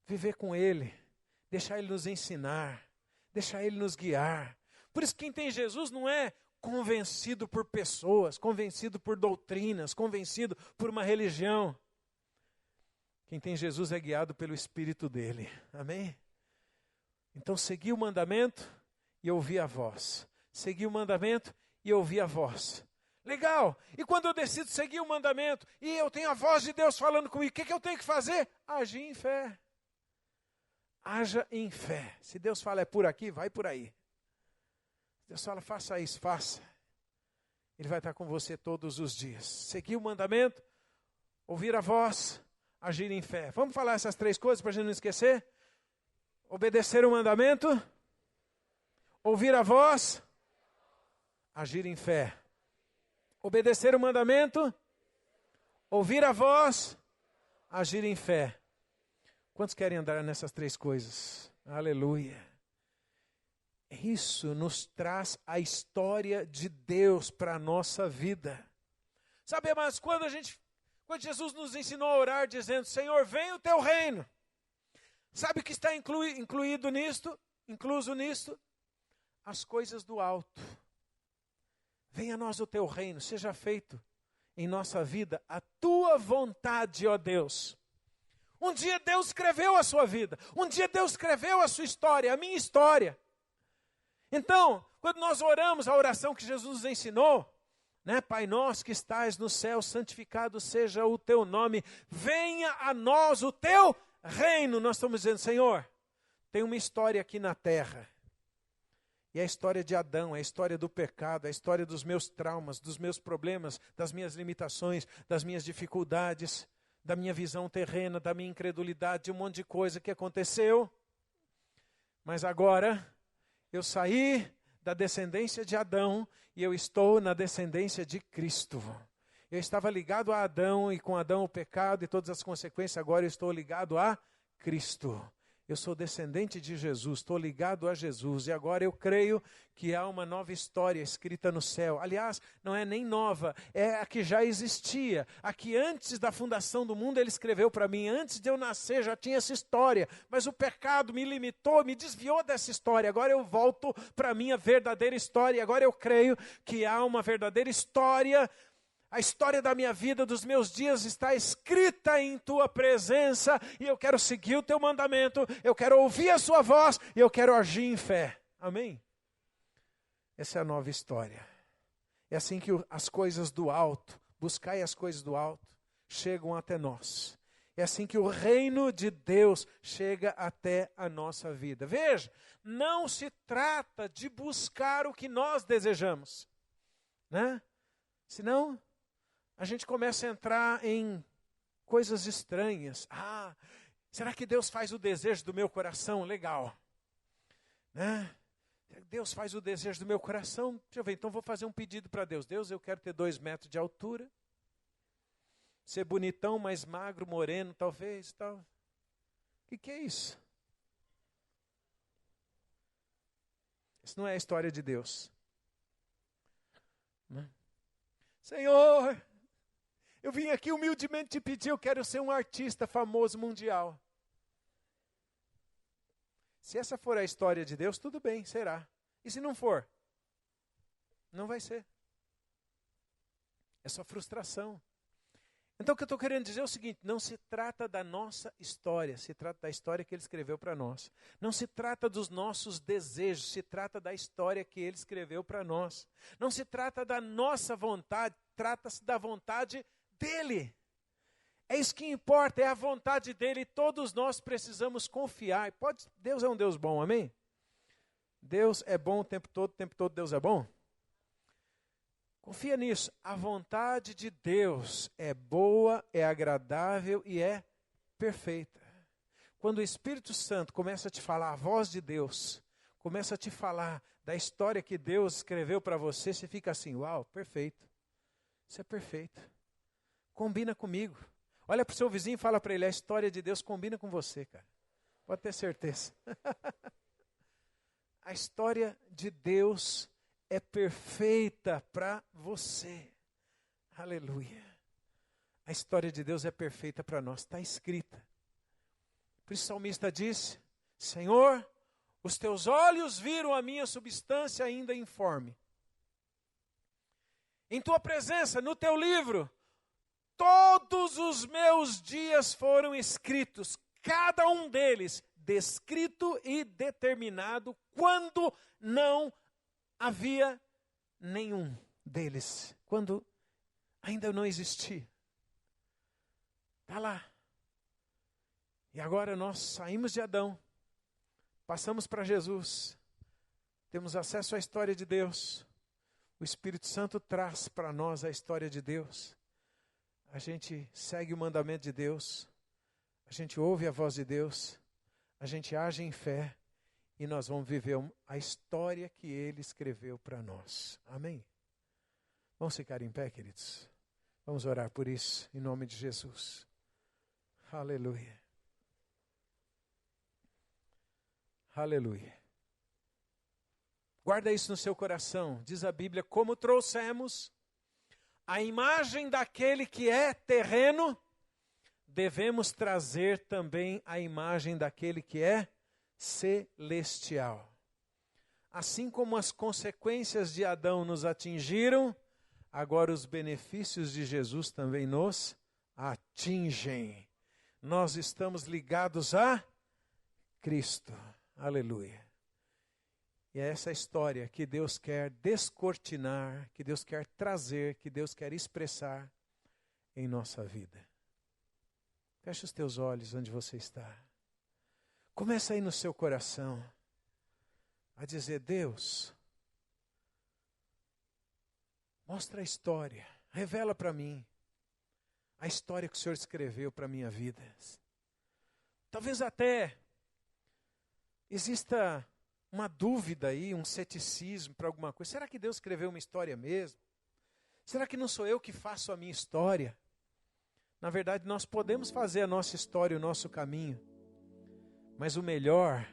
Viver com Ele, deixar Ele nos ensinar, deixar Ele nos guiar. Por isso quem tem Jesus não é convencido por pessoas, convencido por doutrinas, convencido por uma religião. Quem tem Jesus é guiado pelo Espírito dele. Amém? Então seguir o mandamento e ouvir a voz. Seguir o mandamento e ouvir a voz. Legal! E quando eu decido seguir o mandamento e eu tenho a voz de Deus falando comigo, o que eu tenho que fazer? Agir em fé. Haja em fé. Se Deus fala é por aqui, vai por aí. Se Deus fala faça isso, faça. Ele vai estar com você todos os dias. Seguir o mandamento, ouvir a voz, agir em fé. Vamos falar essas três coisas para a gente não esquecer? Obedecer o mandamento, ouvir a voz, agir em fé. Obedecer o mandamento, ouvir a voz, agir em fé. Quantos querem andar nessas três coisas? Aleluia. Isso nos traz a história de Deus para a nossa vida. Sabe, mas quando Jesus nos ensinou a orar dizendo, Senhor, venha o teu reino. Sabe o que está incluído nisto? Incluso nisto? As coisas do alto. Venha a nós o teu reino, seja feito em nossa vida a tua vontade, ó Deus. Um dia Deus escreveu a sua vida. Um dia Deus escreveu a sua história, a minha história. Então, quando nós oramos a oração que Jesus nos ensinou, né? Pai nosso que estás no céu, santificado seja o teu nome. Venha a nós o teu reino. Nós estamos dizendo, Senhor, tem uma história aqui na terra. E é a história de Adão, é a história do pecado, é a história dos meus traumas, dos meus problemas, das minhas limitações, das minhas dificuldades, da minha visão terrena, da minha incredulidade, de um monte de coisa que aconteceu. Mas agora, eu saí da descendência de Adão e eu estou na descendência de Cristo. Eu estava ligado a Adão e com Adão o pecado e todas as consequências, agora eu estou ligado a Cristo. Eu sou descendente de Jesus, estou ligado a Jesus e agora eu creio que há uma nova história escrita no céu. Aliás, não é nem nova, é a que já existia. A que antes da fundação do mundo ele escreveu para mim. Antes de eu nascer já tinha essa história, mas o pecado me limitou, me desviou dessa história. Agora eu volto para a minha verdadeira história. Agora eu creio que há uma verdadeira história. A história da minha vida, dos meus dias, está escrita em tua presença e eu quero seguir o teu mandamento, eu quero ouvir a sua voz e eu quero agir em fé. Amém? Essa é a nova história. É assim que as coisas do alto, buscai as coisas do alto, chegam até nós. É assim que o reino de Deus chega até a nossa vida. Veja, não se trata de buscar o que nós desejamos, né? Senão a gente começa a entrar em coisas estranhas. Ah, será que Deus faz o desejo do meu coração? Legal. Né? Deus faz o desejo do meu coração? Deixa eu ver, então vou fazer um pedido para Deus. Deus, eu quero ter 2 metros de altura. Ser bonitão, mais magro, moreno, talvez. Tal. O que é isso? Isso não é a história de Deus. Né? Senhor, eu vim aqui humildemente te pedir, eu quero ser um artista famoso mundial. Se essa for a história de Deus, tudo bem, será. E se não for? Não vai ser. É só frustração. Então o que eu estou querendo dizer é o seguinte, não se trata da nossa história, se trata da história que ele escreveu para nós. Não se trata dos nossos desejos, se trata da história que ele escreveu para nós. Não se trata da nossa vontade, trata-se da vontade dele. É isso que importa, é a vontade dele e todos nós precisamos confiar. Deus é um Deus bom, amém? Deus é bom o tempo todo Deus é bom? Confia nisso, a vontade de Deus é boa, é agradável e é perfeita. Quando o Espírito Santo começa a te falar, a voz de Deus, começa a te falar da história que Deus escreveu para você, você fica assim, uau, perfeito. Isso é perfeito. Combina comigo. Olha para o seu vizinho e fala para ele, a história de Deus combina com você, cara. Pode ter certeza. A história de Deus é perfeita para você. Aleluia. A história de Deus é perfeita para nós, está escrita. Por isso o salmista disse, Senhor, os teus olhos viram a minha substância ainda informe. Em tua presença, no teu livro, todos os meus dias foram escritos, cada um deles descrito e determinado, quando não havia nenhum deles, quando ainda não existia. Está lá. E agora nós saímos de Adão, passamos para Jesus, temos acesso à história de Deus, o Espírito Santo traz para nós a história de Deus, a gente segue o mandamento de Deus, a gente ouve a voz de Deus, a gente age em fé, e nós vamos viver a história que Ele escreveu para nós. Amém? Vamos ficar em pé, queridos? Vamos orar por isso, em nome de Jesus. Aleluia. Aleluia. Guarda isso no seu coração. Diz a Bíblia, como trouxemos a imagem daquele que é terreno, devemos trazer também a imagem daquele que é celestial. Assim como as consequências de Adão nos atingiram, agora os benefícios de Jesus também nos atingem. Nós estamos ligados a Cristo. Aleluia. E é essa história que Deus quer descortinar, que Deus quer trazer, que Deus quer expressar em nossa vida. Feche os teus olhos onde você está. Começa aí no seu coração a dizer, Deus, mostra a história, revela para mim a história que o Senhor escreveu para a minha vida. Talvez até exista uma dúvida aí, um ceticismo para alguma coisa. Será que Deus escreveu uma história mesmo? Será que não sou eu que faço a minha história? Na verdade, nós podemos fazer a nossa história, o nosso caminho. Mas o melhor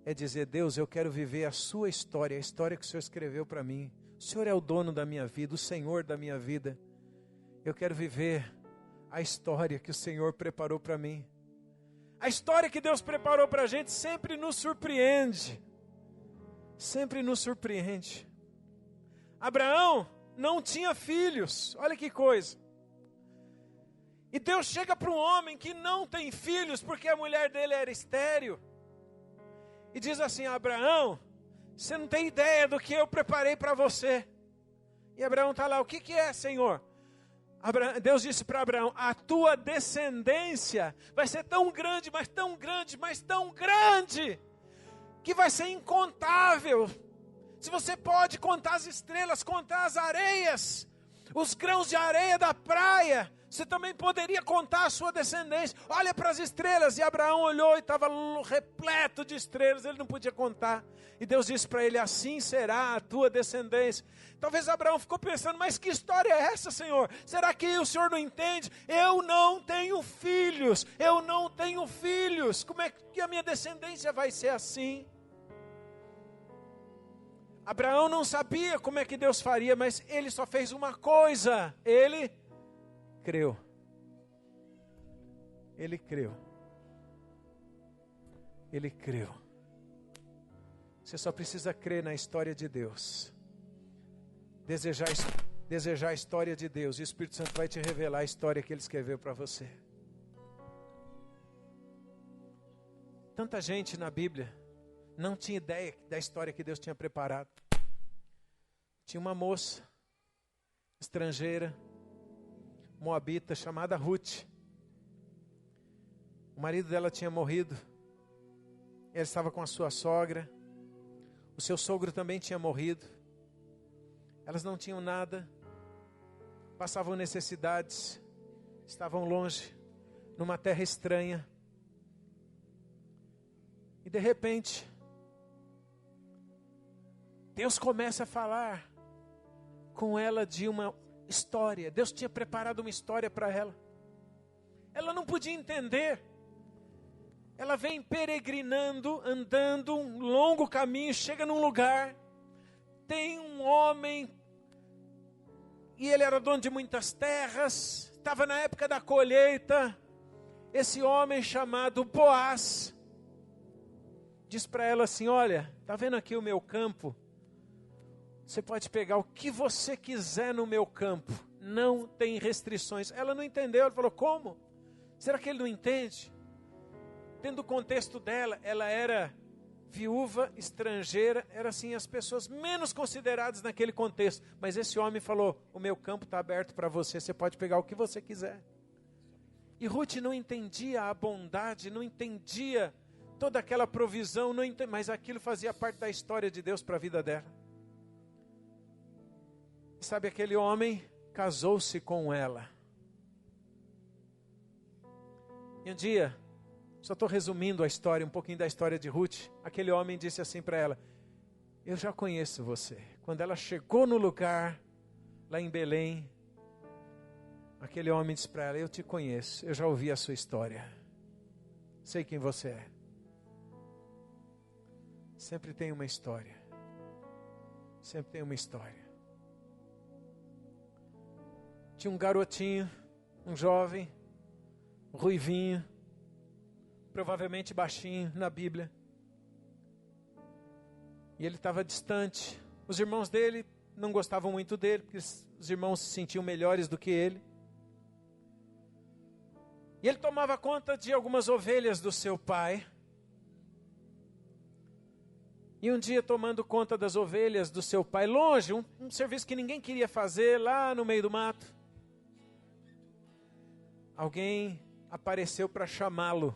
é dizer, Deus, eu quero viver a sua história, a história que o Senhor escreveu para mim. O Senhor é o dono da minha vida, o Senhor da minha vida. Eu quero viver a história que o Senhor preparou para mim. A história que Deus preparou para a gente sempre nos surpreende. Sempre nos surpreende. Abraão não tinha filhos, olha que coisa. E Deus chega para um homem que não tem filhos, porque a mulher dele era estéril. E diz assim, Abraão, você não tem ideia do que eu preparei para você. E Abraão está lá, o que é, Senhor? Deus disse para Abraão, a tua descendência vai ser tão grande, mas tão grande, mas tão grande, que vai ser incontável. Se você pode contar as estrelas, contar as areias, os grãos de areia da praia, você também poderia contar a sua descendência. Olha para as estrelas. E Abraão olhou e estava repleto de estrelas. Ele não podia contar. E Deus disse para ele, assim será a tua descendência. Talvez Abraão ficou pensando, mas que história é essa, Senhor? Será que o Senhor não entende? Eu não tenho filhos. Eu não tenho filhos. Como é que a minha descendência vai ser assim? Abraão não sabia como é que Deus faria, mas ele só fez uma coisa. Ele creu. Ele creu. Ele creu. Você só precisa crer na história de Deus. Desejar desejar a história de Deus, e o Espírito Santo vai te revelar a história que Ele escreveu para você. Tanta gente na Bíblia não tinha ideia da história que Deus tinha preparado. Tinha uma moça estrangeira, moabita, chamada Ruth. O marido dela tinha morrido. Ela estava com a sua sogra. O seu sogro também tinha morrido. Elas não tinham nada. Passavam necessidades. Estavam longe, numa terra estranha. E de repente, Deus começa a falar com ela de uma história. Deus tinha preparado uma história para ela. Ela não podia entender. Ela vem peregrinando, andando um longo caminho, chega num lugar, tem um homem, e ele era dono de muitas terras, estava na época da colheita. Esse homem chamado Boaz diz para ela assim: olha, está vendo aqui o meu campo? Você pode pegar o que você quiser no meu campo, não tem restrições. Ela não entendeu, ela falou: como? Será que ele não entende? Tendo o contexto dela, ela era viúva, estrangeira, era assim as pessoas menos consideradas naquele contexto. Mas esse homem falou: o meu campo está aberto para você, você pode pegar o que você quiser. E Ruth não entendia a bondade, não entendia toda aquela provisão, mas aquilo fazia parte da história de Deus para a vida dela. E sabe, aquele homem casou-se com ela. E um dia, só estou resumindo a história, um pouquinho da história de Ruth. Aquele homem disse assim para ela: eu já conheço você. Quando ela chegou no lugar, lá em Belém, aquele homem disse para ela: eu te conheço, eu já ouvi a sua história. Sei quem você é. Sempre tem uma história. Sempre tem uma história. Tinha um garotinho, um jovem, ruivinho, provavelmente baixinho na Bíblia. E ele estava distante. Os irmãos dele não gostavam muito dele, porque os irmãos se sentiam melhores do que ele. E ele tomava conta de algumas ovelhas do seu pai. E um dia, tomando conta das ovelhas do seu pai, longe, um serviço que ninguém queria fazer, lá no meio do mato, alguém apareceu para chamá-lo.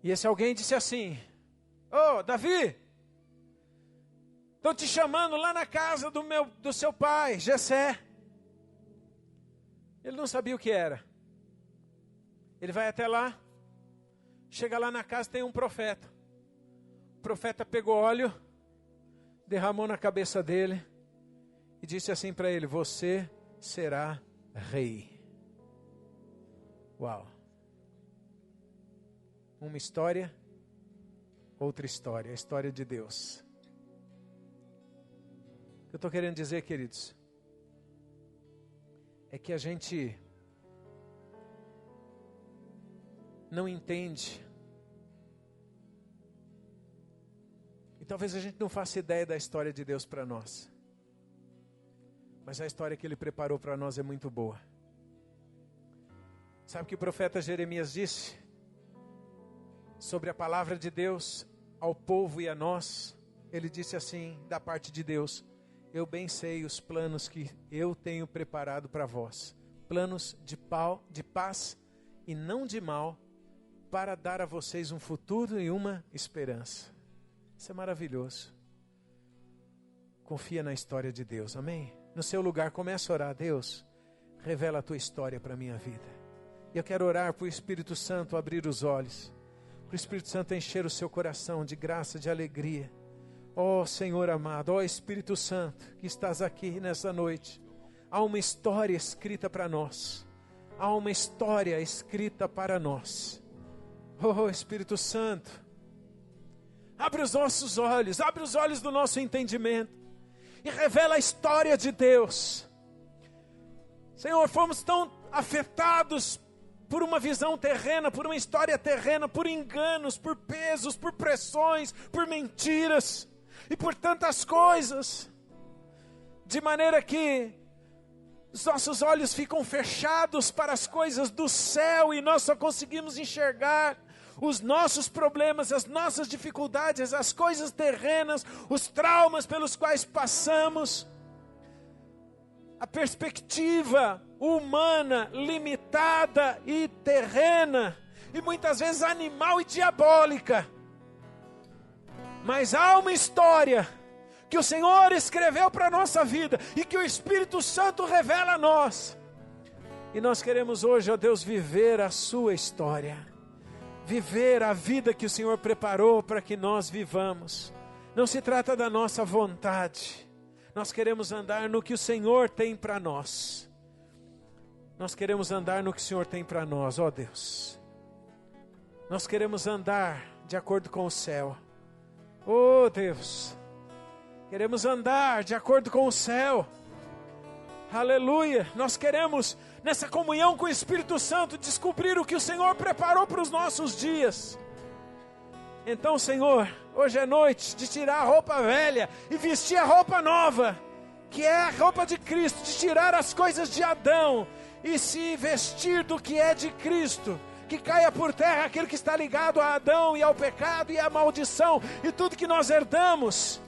E esse alguém disse assim: ô, Davi, estou te chamando lá na casa do seu pai, Jessé. Ele não sabia o que era. Ele vai até lá, chega lá na casa, tem um profeta. O profeta pegou óleo, derramou na cabeça dele e disse assim para ele: você será rei. Uau. Uma história, outra história, a história de Deus. O que eu estou querendo dizer, queridos, é que a gente não entende, e talvez a gente não faça ideia da história de Deus para nós, mas a história que Ele preparou para nós é muito boa. Sabe o que o profeta Jeremias disse sobre a palavra de Deus ao povo e a nós? Ele disse assim, da parte de Deus: eu bem sei os planos que eu tenho preparado para vós, planos de paz e não de mal, para dar a vocês um futuro e uma esperança. Isso é maravilhoso. Confia na história de Deus, amém? No seu lugar, comece a orar: Deus, revela a tua história para a minha vida. E eu quero orar para o Espírito Santo abrir os olhos, para o Espírito Santo encher o seu coração de graça, de alegria. Ó Senhor amado, ó Espírito Santo, que estás aqui nessa noite, há uma história escrita para nós, há uma história escrita para nós. Oh Espírito Santo, abre os nossos olhos, abre os olhos do nosso entendimento e revela a história de Deus. Senhor, fomos tão afetados por uma visão terrena, por uma história terrena, por enganos, por pesos, por pressões, por mentiras e por tantas coisas. de maneira que os nossos olhos ficam fechados para as coisas do céu e nós só conseguimos enxergar os nossos problemas, as nossas dificuldades, as coisas terrenas, os traumas pelos quais passamos. A perspectiva humana, limitada e terrena, e muitas vezes animal e diabólica. Mas há uma história que o Senhor escreveu para a nossa vida e que o Espírito Santo revela a nós. E nós queremos hoje, ó Deus, viver a sua história. Viver a vida que o Senhor preparou para que nós vivamos. Não se trata da nossa vontade. Nós queremos andar no que o Senhor tem para nós. Nós queremos andar no que o Senhor tem para nós, ó Deus. Nós queremos andar de acordo com o céu. Oh Deus, queremos andar de acordo com o céu. Aleluia. Nós queremos, nessa comunhão com o Espírito Santo, descobrir o que o Senhor preparou para os nossos dias. Então, Senhor, hoje é noite de tirar a roupa velha e vestir a roupa nova, que é a roupa de Cristo, de tirar as coisas de Adão e se vestir do que é de Cristo. Que caia por terra aquilo que está ligado a Adão e ao pecado e à maldição e tudo que nós herdamos,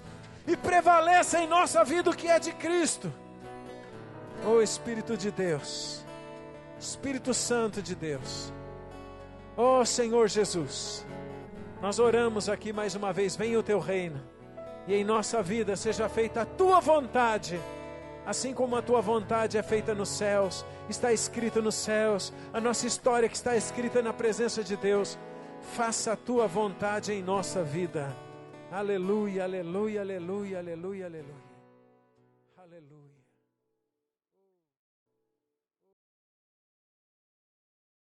e prevaleça em nossa vida o que é de Cristo. Oh Espírito de Deus, Espírito Santo de Deus, oh Senhor Jesus, nós oramos aqui mais uma vez, venha o teu reino, e em nossa vida seja feita a tua vontade, assim como a tua vontade é feita nos céus, está escrita nos céus, a nossa história que está escrita na presença de Deus, faça a tua vontade em nossa vida. Aleluia, aleluia, aleluia, aleluia, aleluia. Aleluia.